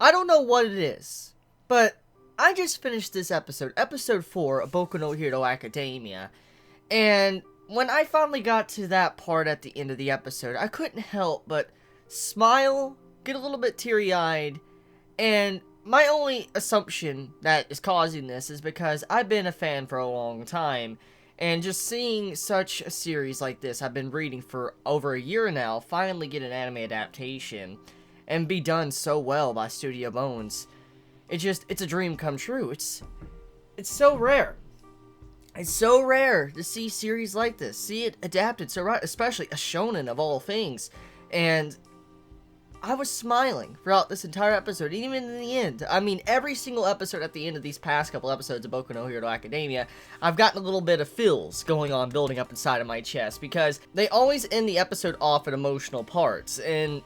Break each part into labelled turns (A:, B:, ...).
A: I don't know what it is, but I just finished this episode 4 of Boku no Hero Academia, and when I finally got to that part at the end of the episode, I couldn't help but smile, get a little bit teary-eyed, and my only assumption that is causing this is because I've been a fan for a long time, and just seeing such a series like this I've been reading for over a year now finally get an anime adaptation and be done so well by Studio Bones. It's a dream come true. It's so rare. It's so rare to see series like this, see it adapted so right, especially a shonen of all things. And I was smiling throughout this entire episode, even in the end. I mean, every single episode at the end of these past couple episodes of Boku no Hero Academia, I've gotten a little bit of feels going on, building up inside of my chest, because they always end the episode off at emotional parts, and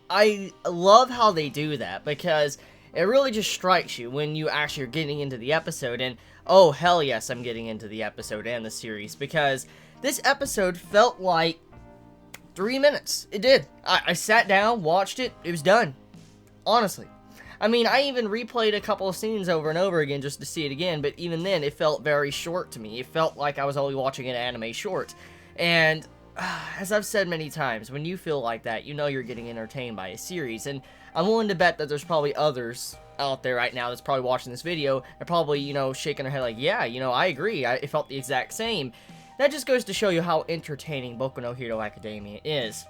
A: I love how they do that, because it really just strikes you when you actually are getting into the episode, and oh hell yes, I'm getting into the episode and the series, because this episode felt like 3 minutes. It did. I sat down, watched it, it was done. Honestly. I mean, I even replayed a couple of scenes over and over again just to see it again, but even then, it felt very short to me. It felt like I was only watching an anime short. And as I've said many times, when you feel like that, you know you're getting entertained by a series, and I'm willing to bet that there's probably others out there right now that's probably watching this video, and probably, you know, shaking their head like, yeah, you know, I agree, it felt the exact same. That just goes to show you how entertaining Boku no Hero Academia is.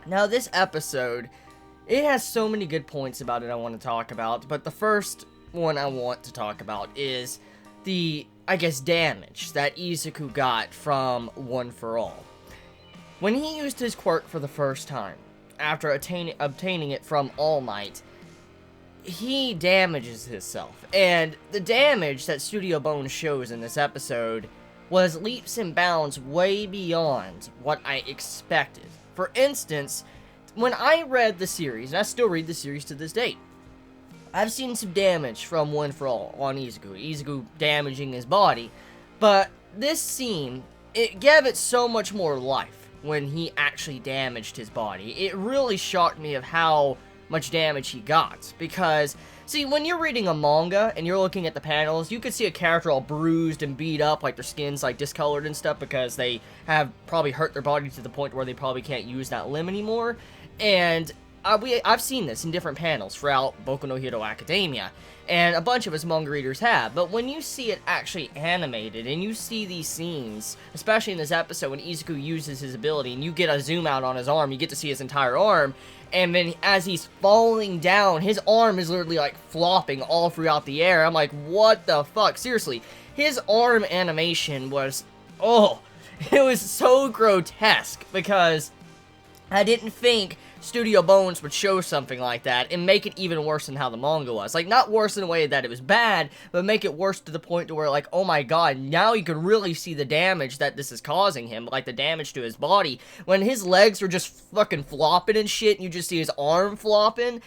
A: Now, this episode, it has so many good points about it I want to talk about, but the first one I want to talk about is the, I guess, damage that Izuku got from One For All. When he used his quirk for the first time, after obtaining it from All Might, he damages himself. And the damage that Studio Bones shows in this episode was leaps and bounds way beyond what I expected. For instance, when I read the series, and I still read the series to this date, I've seen some damage from One For All on Izuku damaging his body, but this scene, it gave it so much more life when he actually damaged his body. It really shocked me of how much damage he got, because see, when you're reading a manga and you're looking at the panels, you could see a character all bruised and beat up, like their skin's like discolored and stuff, because they have probably hurt their body to the point where they probably can't use that limb anymore. And I've seen this in different panels throughout Boku no Hero Academia, and a bunch of us manga readers have, but when you see it actually animated, and you see these scenes, especially in this episode when Izuku uses his ability, and you get a zoom out on his arm, you get to see his entire arm, and then as he's falling down, his arm is literally like flopping all throughout the air. I'm like, what the fuck? Seriously, his arm animation was, oh, it was so grotesque, because I didn't think Studio Bones would show something like that and make it even worse than how the manga was. Like, not worse in a way that it was bad, but make it worse to the point to where, like, oh my god, now you can really see the damage that this is causing him, like the damage to his body. When his legs are just fucking flopping and shit, and you just see his arm flopping.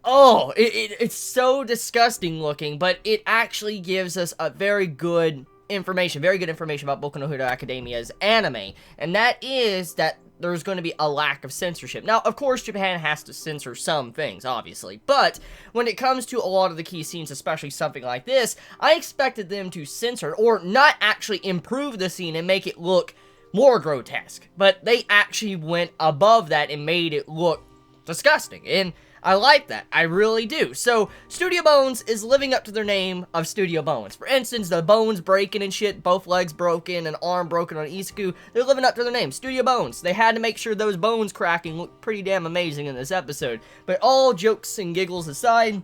A: Oh, it's so disgusting looking, but it actually gives us a very good information about Boku no Hero Academia's anime, and that is that there's going to be a lack of censorship. Now, of course, Japan has to censor some things, obviously, but when it comes to a lot of the key scenes, especially something like this, I expected them to censor, or not actually improve the scene and make it look more grotesque, but they actually went above that and made it look disgusting, and I like that. I really do. So, Studio Bones is living up to their name of Studio Bones. For instance, the bones breaking and shit, both legs broken, an arm broken on Izuku, they're living up to their name, Studio Bones. They had to make sure those bones cracking looked pretty damn amazing in this episode. But all jokes and giggles aside,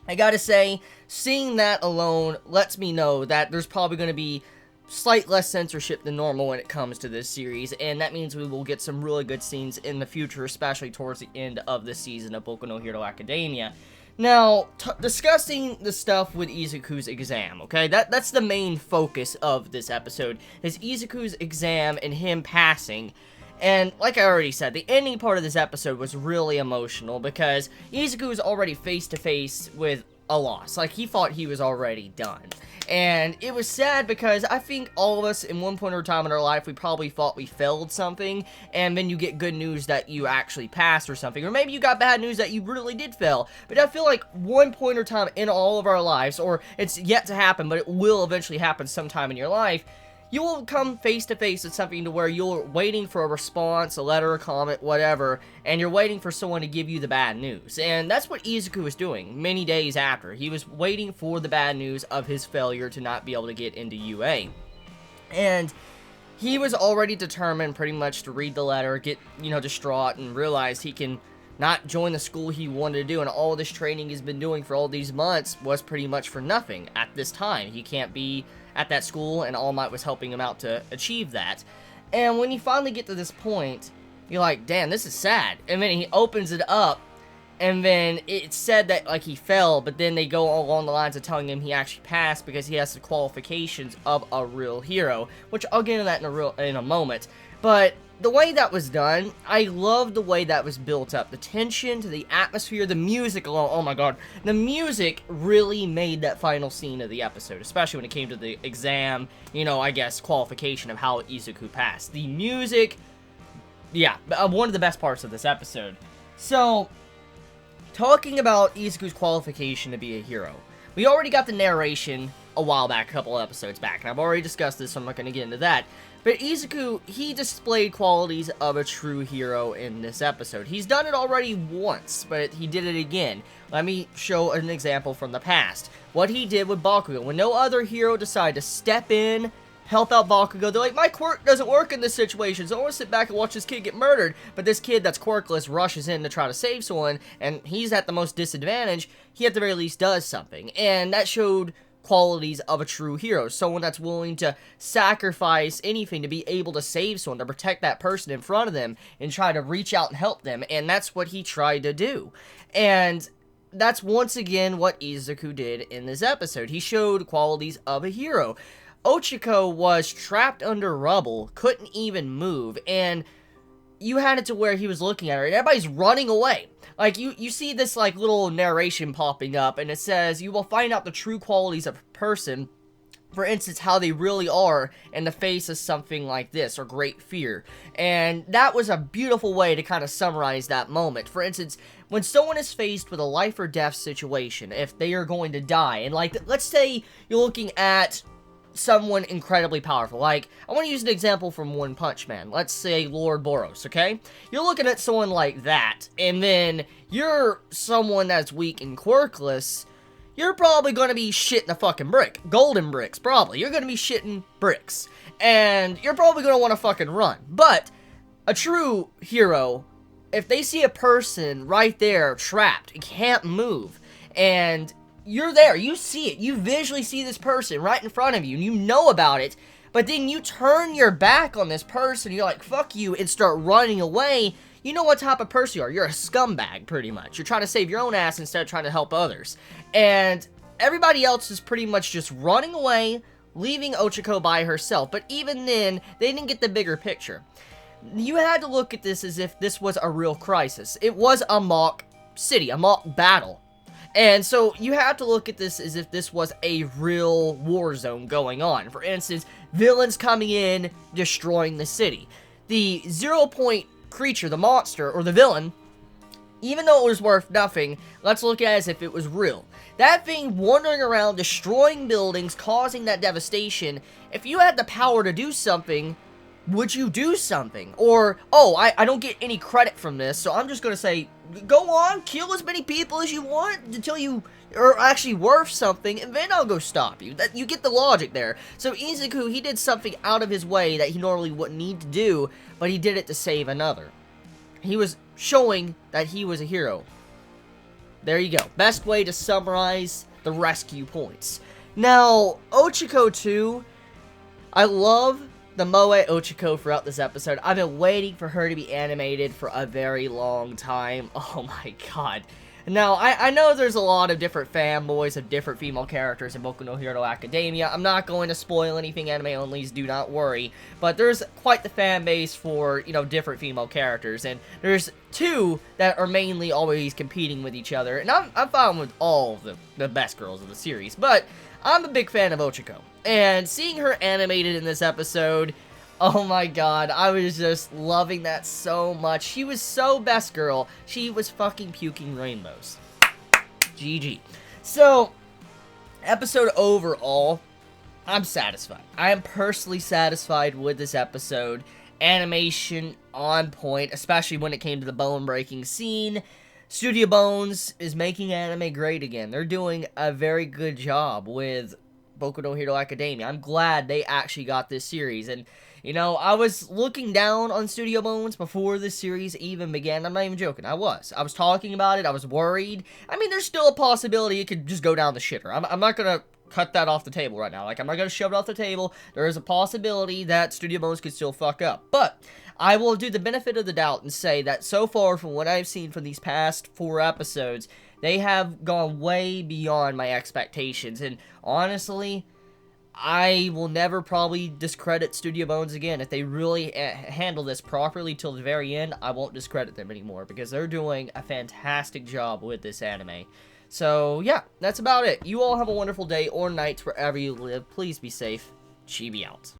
A: I gotta say, seeing that alone lets me know that there's probably gonna be slight less censorship than normal when it comes to this series, and that means we will get some really good scenes in the future, especially towards the end of the season of Boku no Hero Academia. Now, discussing the stuff with Izuku's exam, okay? That's the main focus of this episode, is Izuku's exam and him passing. And like I already said, the ending part of this episode was really emotional, because Izuku is already face to face with a loss. Like, he thought he was already done. And it was sad because I think all of us in one point or time in our life, we probably thought we failed something, and then you get good news that you actually passed or something. Or maybe you got bad news that you really did fail. But I feel like one point or time in all of our lives, or it's yet to happen, but it will eventually happen sometime in your life, you will come face to face with something to where you're waiting for a response, a letter, a comment, whatever, and you're waiting for someone to give you the bad news. And that's what Izuku was doing many days after. He was waiting for the bad news of his failure to not be able to get into UA. And he was already determined pretty much to read the letter, get, distraught, and realize he can not join the school he wanted to do, and all this training he's been doing for all these months was pretty much for nothing at this time. He can't be at that school, and All Might was helping him out to achieve that. And when you finally get to this point, you're like, damn, this is sad. And then he opens it up, and then it said that, like, he fell, but then they go along the lines of telling him he actually passed because he has the qualifications of a real hero, which I'll get into that in a moment. But the way that was done, I love the way that was built up. The tension to the atmosphere, the music alone, oh my god. The music really made that final scene of the episode, especially when it came to the exam, I guess, qualification of how Izuku passed. The music, yeah, one of the best parts of this episode. So, talking about Izuku's qualification to be a hero, we already got the narration a while back, a couple episodes back, and I've already discussed this, so I'm not going to get into that. But Izuku, he displayed qualities of a true hero in this episode. He's done it already once, but he did it again. Let me show an example from the past. What he did with Bakugo. When no other hero decided to step in, help out Bakugo, they're like, my quirk doesn't work in this situation, so I want to sit back and watch this kid get murdered. But this kid that's quirkless rushes in to try to save someone, and he's at the most disadvantage. He at the very least does something. And that showed qualities of a true hero. Someone that's willing to sacrifice anything to be able to save someone, to protect that person in front of them, and try to reach out and help them. And that's what he tried to do. And that's once again what Izuku did in this episode. He showed qualities of a hero. Ochiko was trapped under rubble, couldn't even move, and you had it to where he was looking at her, and everybody's running away. Like, you see this, like, little narration popping up, and it says, you will find out the true qualities of a person, for instance, how they really are in the face of something like this, or great fear. And that was a beautiful way to kind of summarize that moment. For instance, when someone is faced with a life or death situation, if they are going to die, and, like, let's say you're looking at someone incredibly powerful. Like, I want to use an example from One Punch Man. Let's say Lord Boros, okay? You're looking at someone like that, and then you're someone that's weak and quirkless. You're probably going to be shitting a fucking brick. Golden bricks, probably. You're going to be shitting bricks. And you're probably going to want to fucking run. But a true hero, if they see a person right there trapped, can't move, and you're there, you see it, you visually see this person right in front of you, and you know about it, but then you turn your back on this person, you're like, fuck you, and start running away, you know what type of person you are. You're a scumbag, pretty much. You're trying to save your own ass instead of trying to help others. And everybody else is pretty much just running away, leaving Ochiko by herself. But even then, they didn't get the bigger picture. You had to look at this as if this was a real crisis. It was a mock city, a mock battle. And so you have to look at this as if this was a real war zone going on. For instance, villains coming in, destroying the city. The 0 point creature, the monster, or the villain, even though it was worth nothing, let's look at it as if it was real. That thing wandering around, destroying buildings, causing that devastation, if you had the power to do something, would you do something? Or, oh, I don't get any credit from this, so I'm just gonna say, go on, kill as many people as you want until you are actually worth something, and then I'll go stop you. That, you get the logic there. So Izuku, he did something out of his way that he normally wouldn't need to do, but he did it to save another. He was showing that he was a hero. There you go. Best way to summarize the rescue points. Now, Ochiko 2, I love the Moe Ochiko throughout this episode. I've been waiting for her to be animated for a very long time. Oh my god. Now, I know there's a lot of different fanboys of different female characters in Boku no Hero Academia. I'm not going to spoil anything anime onlys, do not worry. But there's quite the fan base for, you know, different female characters. And there's two that are mainly always competing with each other. And I'm fine with all of the best girls of the series. But I'm a big fan of Ochako. And seeing her animated in this episode, oh my god, I was just loving that so much. She was so best girl. She was fucking puking rainbows. GG. So, episode overall, I'm satisfied. I am personally satisfied with this episode. Animation on point, especially when it came to the bone-breaking scene. Studio Bones is making anime great again. They're doing a very good job with Boku no Hero Academia. I'm glad they actually got this series. And, you know, I was looking down on Studio Bones before this series even began. I'm not even joking. I was talking about it. I was worried. I mean, there's still a possibility it could just go down the shitter. I'm not gonna cut that off the table right now. Like, I'm not gonna shove it off the table. There is a possibility that Studio Bones could still fuck up. But I will do the benefit of the doubt and say that so far, from what I've seen from these past 4 episodes, they have gone way beyond my expectations. And honestly, I will never probably discredit Studio Bones again. If they really handle this properly till the very end, I won't discredit them anymore, because they're doing a fantastic job with this anime. So, yeah, that's about it. You all have a wonderful day or night wherever you live. Please be safe. Chibi out.